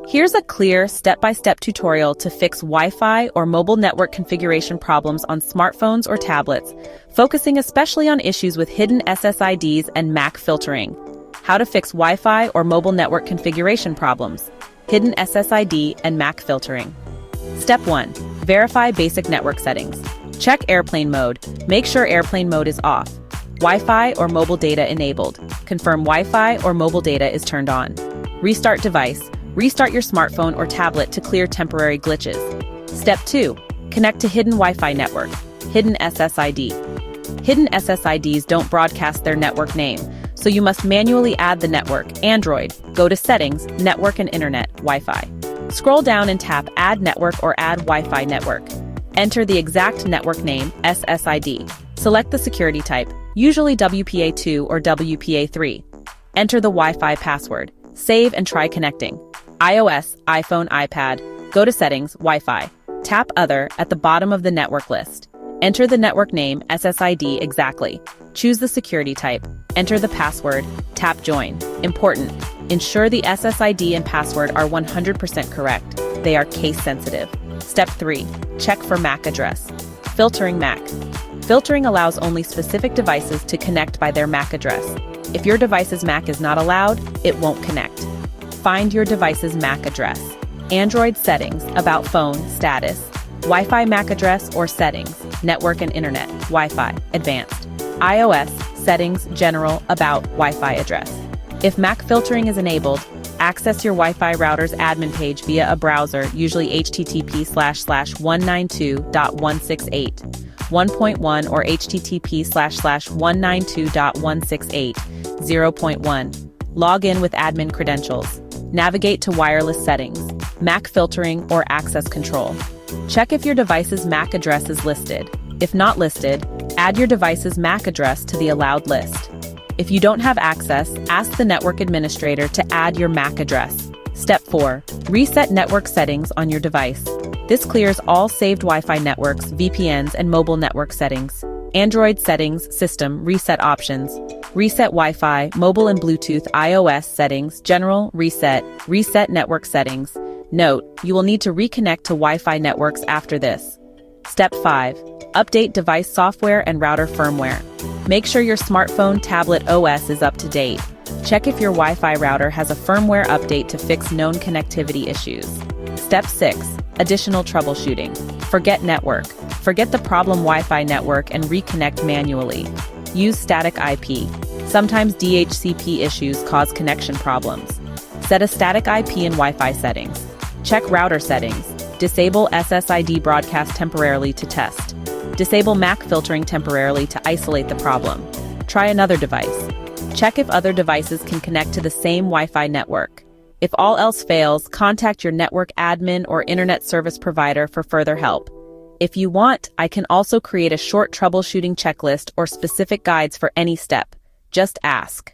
Here's a clear step-by-step tutorial to fix Wi-Fi or mobile network configuration problems on smartphones or tablets, focusing especially on issues with hidden SSIDs and MAC filtering. How to fix Wi-Fi or mobile network configuration problems, hidden SSID and MAC filtering. Step 1. Verify basic network settings. Check airplane mode. Make sure airplane mode is off. Wi-Fi or mobile data enabled. Confirm Wi-Fi or mobile data is turned on. Restart device. Restart your smartphone or tablet to clear temporary glitches. Step 2. Connect to hidden Wi-Fi network. Hidden SSID. Hidden SSIDs don't broadcast their network name, so you must manually add the network. Android. Go to Settings, Network and Internet, Wi-Fi. Scroll down and tap Add Network or Add Wi-Fi Network. Enter the exact network name, SSID. Select the security type, usually WPA2 or WPA3. Enter the Wi-Fi password. Save and try connecting. iOS, iPhone, iPad. Go to Settings, Wi-Fi. Tap Other at the bottom of the network list. Enter the network name, SSID, exactly. Choose the security type. Enter the password. Tap Join. Important. Ensure the SSID and password are 100% correct. They are case sensitive. Step 3. Check for MAC address. Filtering MAC. Filtering allows only specific devices to connect by their MAC address. If your device's MAC is not allowed, it won't connect. Find your device's MAC address. Android settings, about phone, status. Wi-Fi MAC address or settings, network and internet, Wi-Fi, advanced. iOS, settings, general, about, Wi-Fi address. If MAC filtering is enabled, access your Wi-Fi router's admin page via a browser, usually http://192.168.1.1 or http://192.168.0.1. Log in with admin credentials. Navigate to wireless settings, MAC filtering or access control. Check if your device's MAC address is listed. If not listed, add your device's MAC address to the allowed list. If you don't have access, ask the network administrator to add your MAC address. Step 4. Reset network settings on your device. This clears all saved Wi-Fi networks, VPNs, and mobile network settings. Android settings, system, reset options. Reset Wi-Fi, mobile and Bluetooth, iOS settings, general, reset network settings. Note, you will need to reconnect to Wi-Fi networks after this. Step 5. Update device software and router firmware. Make sure your smartphone, tablet OS is up to date. Check if your Wi-Fi router has a firmware update to fix known connectivity issues. Step 6. Additional troubleshooting. Forget network. Forget the problem Wi-Fi network and reconnect manually. Use static IP. Sometimes DHCP issues cause connection problems. Set a static IP in Wi-Fi settings. Check router settings. Disable SSID broadcast temporarily to test. Disable MAC filtering temporarily to isolate the problem. Try another device. Check if other devices can connect to the same Wi-Fi network. If all else fails, contact your network admin or internet service provider for further help. If you want, I can also create a short troubleshooting checklist or specific guides for any step. Just ask.